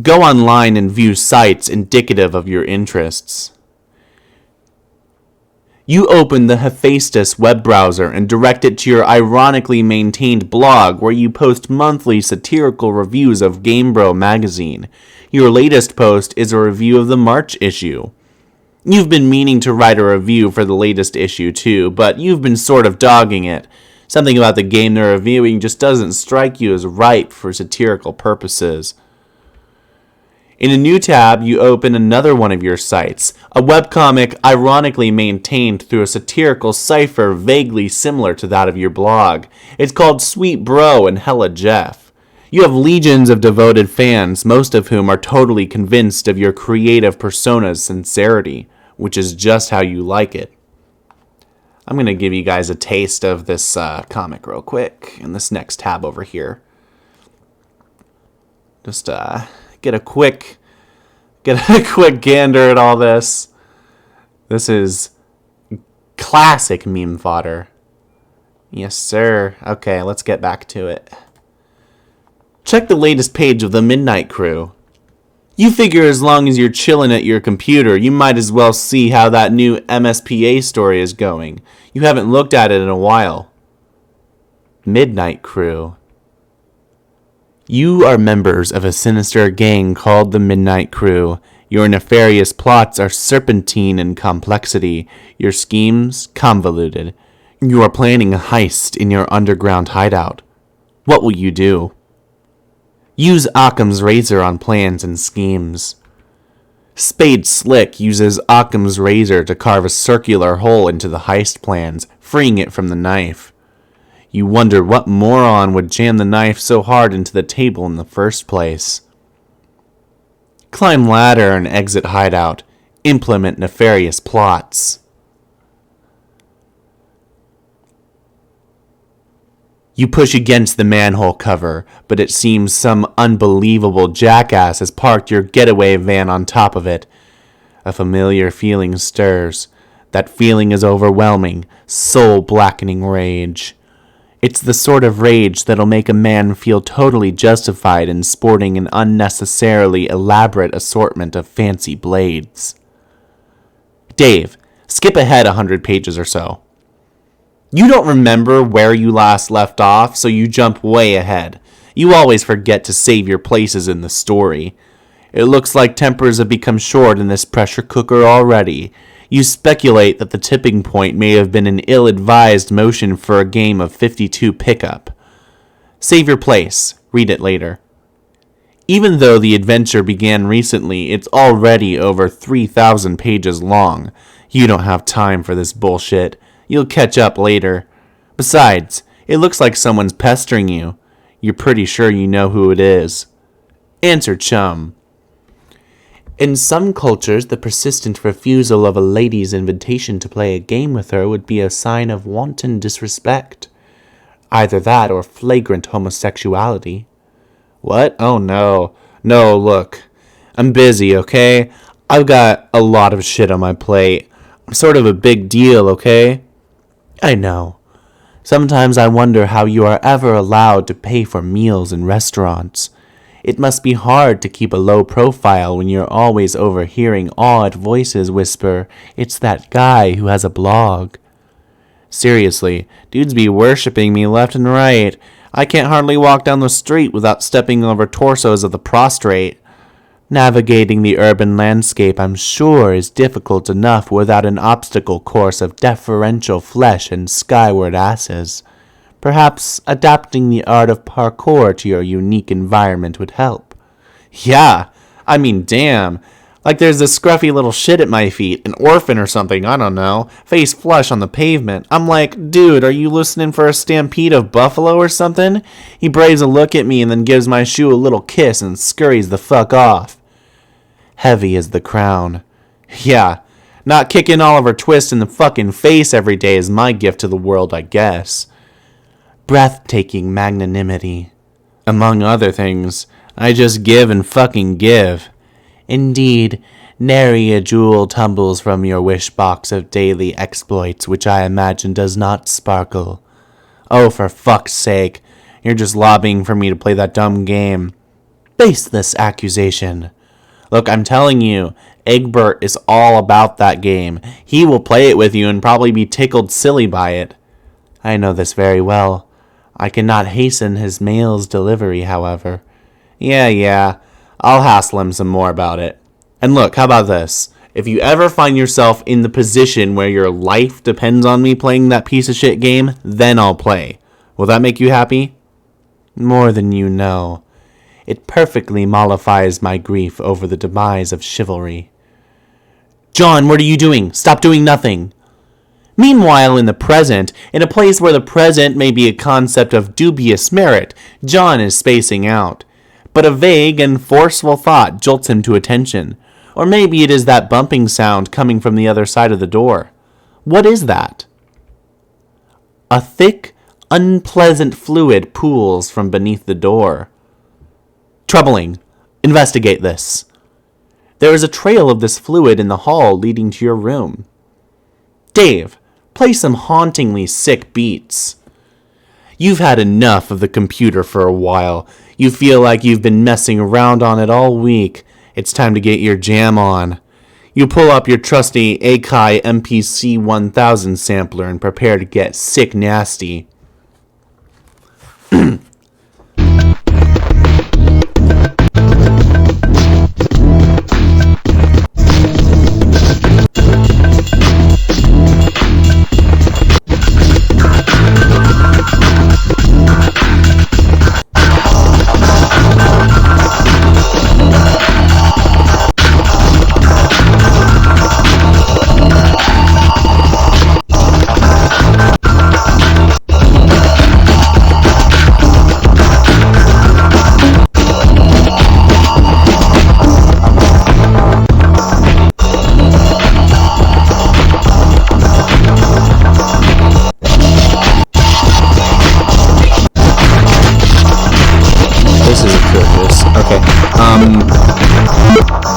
Go online and view sites indicative of your interests. You open the Hephaestus web browser and direct it to your ironically maintained blog where you post monthly satirical reviews of GameBro magazine. Your latest post is a review of the March issue. You've been meaning to write a review for the latest issue too, but you've been sort of dogging it. Something about the game they're reviewing just doesn't strike you as ripe for satirical purposes. In a new tab, you open another one of your sites, a webcomic ironically maintained through a satirical cipher vaguely similar to that of your blog. It's called Sweet Bro and Hella Jeff. You have legions of devoted fans, most of whom are totally convinced of your creative persona's sincerity, which is just how you like it. I'm going to give you guys a taste of this comic real quick in this next tab over here. Just get a quick gander at all this. This is classic meme fodder. Yes, sir. Okay, let's get back to it. Check the latest page of the Midnight Crew. You figure as long as you're chilling at your computer, you might as well see how that new MSPA story is going. You haven't looked at it in a while. Midnight Crew. You are members of a sinister gang called the Midnight Crew. Your nefarious plots are serpentine in complexity, your schemes convoluted. You are planning a heist in your underground hideout. What will you do? Use Occam's razor on plans and schemes. Spade Slick uses Occam's razor to carve a circular hole into the heist plans, freeing it from the knife. You wonder what moron would jam the knife so hard into the table in the first place. Climb ladder and exit hideout. Implement nefarious plots. You push against the manhole cover, but it seems some unbelievable jackass has parked your getaway van on top of it. A familiar feeling stirs. That feeling is overwhelming, soul-blackening rage. It's the sort of rage that'll make a man feel totally justified in sporting an unnecessarily elaborate assortment of fancy blades. Dave, skip ahead 100 pages or so. You don't remember where you last left off, so you jump way ahead. You always forget to save your places in the story. It looks like tempers have become short in this pressure cooker already. You speculate that the tipping point may have been an ill-advised motion for a game of 52 pickup. Save your place. Read it later. Even though the adventure began recently, it's already over 3,000 pages long. You don't have time for this bullshit. You'll catch up later. Besides, it looks like someone's pestering you. You're pretty sure you know who it is. Answer, chum. In some cultures, the persistent refusal of a lady's invitation to play a game with her would be a sign of wanton disrespect. Either that or flagrant homosexuality. What? Oh no. No, look. I'm busy, okay? I've got a lot of shit on my plate. I'm sort of a big deal, okay? I know. Sometimes I wonder how you are ever allowed to pay for meals in restaurants. It must be hard to keep a low profile when you're always overhearing awed voices whisper, "It's that guy who has a blog." Seriously, dudes be worshipping me left and right. I can't hardly walk down the street without stepping over torsos of the prostrate. Navigating the urban landscape, I'm sure, is difficult enough without an obstacle course of deferential flesh and skyward asses. Perhaps adapting the art of parkour to your unique environment would help. Yeah, I mean, damn. Like there's this scruffy little shit at my feet, an orphan or something, I don't know, face flush on the pavement. I'm like, dude, are you listening for a stampede of buffalo or something? He braves a look at me and then gives my shoe a little kiss and scurries the fuck off. Heavy as the crown. Yeah, not kicking Oliver Twist in the fucking face every day is my gift to the world, I guess. Breathtaking magnanimity. Among other things, I just give and fucking give. Indeed, nary a jewel tumbles from your wish box of daily exploits, which I imagine does not sparkle. Oh, for fuck's sake, you're just lobbying for me to play that dumb game. baseless accusation. Look, I'm telling you, Egbert is all about that game. He will play it with you and probably be tickled silly by it. I know this very well. I cannot hasten his mail's delivery, however. Yeah, I'll hassle him some more about it. And look, how about this? If you ever find yourself in the position where your life depends on me playing that piece of shit game, then I'll play. Will that make you happy? More than you know. It perfectly mollifies my grief over the demise of chivalry. John, what are you doing? Stop doing nothing. Meanwhile, in the present, in a place where the present may be a concept of dubious merit, John is spacing out. But a vague and forceful thought jolts him to attention. Or maybe it is that bumping sound coming from the other side of the door. What is that? A thick, unpleasant fluid pools from beneath the door. Troubling. Investigate this. There is a trail of this fluid in the hall leading to your room. Dave, play some hauntingly sick beats. You've had enough of the computer for a while. You feel like you've been messing around on it all week. It's time to get your jam on. You pull up your trusty Akai MPC 1000 sampler and prepare to get sick nasty.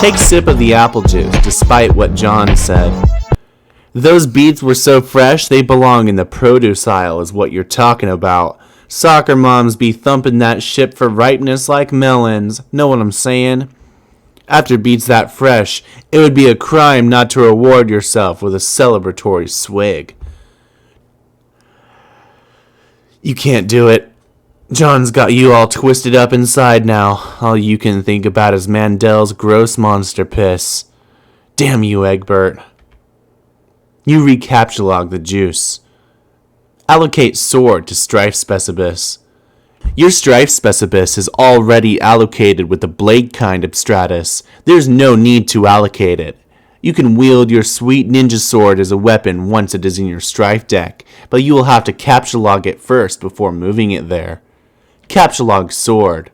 Take sip of the apple juice, despite what John said. Those beets were so fresh, they belong in the produce aisle, is what you're talking about. Soccer moms be thumping that shit for ripeness like melons. Know what I'm saying? After beets that fresh, it would be a crime not to reward yourself with a celebratory swig. You can't do it. John's got you all twisted up inside now. All you can think about is Mandel's gross monster piss. Damn you, Egbert. You recaptulog the juice. Allocate sword to Strife Specibus. Your Strife Specibus is already allocated with the blade kind Abstratus. There's no need to allocate it. You can wield your sweet ninja sword as a weapon once it is in your Strife deck, but you will have to captulog it first before moving it there. Captulog sword.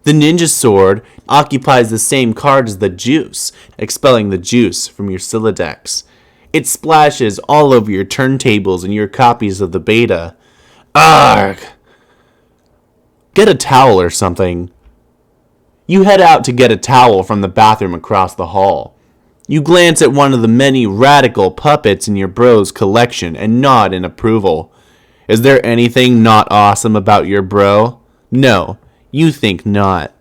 The ninja sword occupies the same card as the juice, expelling the juice from your Siladex. It splashes all over your turntables and your copies of the beta. Arg! Get a towel or something. You head out to get a towel from the bathroom across the hall. You glance at one of the many radical puppets in your bro's collection and nod in approval. Is there anything not awesome about your bro? No, you think not.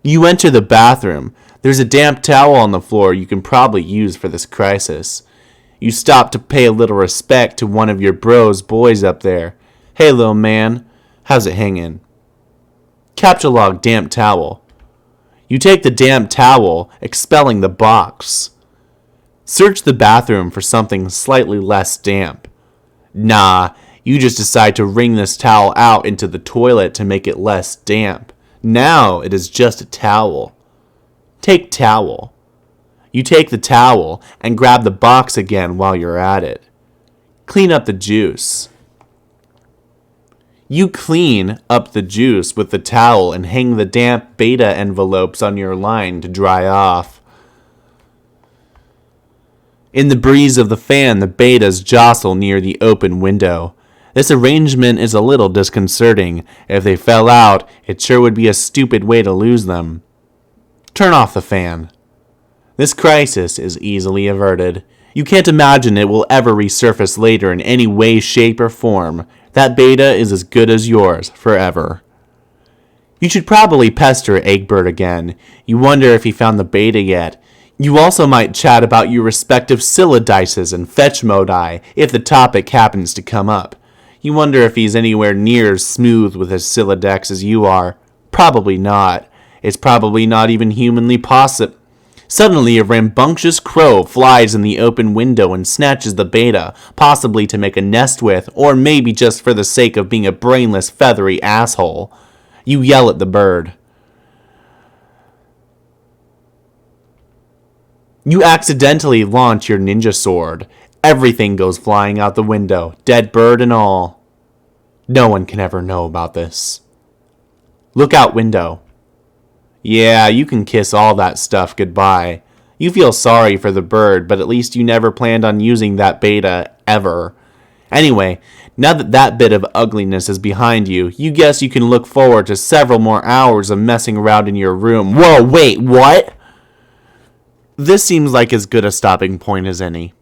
You enter the bathroom. There's a damp towel on the floor you can probably use for this crisis. You stop to pay a little respect to one of your bro's boys up there. Hey, little man, how's it hanging? Captulog damp towel. You take the damp towel, expelling the box. Search the bathroom for something slightly less damp. Nah, you just decide to wring this towel out into the toilet to make it less damp. Now it is just a towel. Take towel. You take the towel and grab the box again while you're at it. Clean up the juice. You clean up the juice with the towel and hang the damp beta envelopes on your line to dry off. In the breeze of the fan, the betas jostle near the open window. This arrangement is a little disconcerting. If they fell out, it sure would be a stupid way to lose them. Turn off the fan. This crisis is easily averted. You can't imagine it will ever resurface later in any way, shape, or form. That beta is as good as yours forever. You should probably pester Eggbird again. You wonder if he found the beta yet. You also might chat about your respective sylodices and fetch modi if the topic happens to come up. You wonder if he's anywhere near as smooth with his sylodex as you are. Probably not. It's probably not even humanly possible. Suddenly, a rambunctious crow flies in the open window and snatches the beta, possibly to make a nest with, or maybe just for the sake of being a brainless, feathery asshole. You yell at the bird. You accidentally launch your ninja sword. Everything goes flying out the window, dead bird and all. No one can ever know about this. Lookout window. Yeah, you can kiss all that stuff goodbye. You feel sorry for the bird, but at least you never planned on using that beta, ever. Anyway, now that that bit of ugliness is behind you, you guess you can look forward to several more hours of messing around in your room. Whoa, wait, what? This seems like as good a stopping point as any.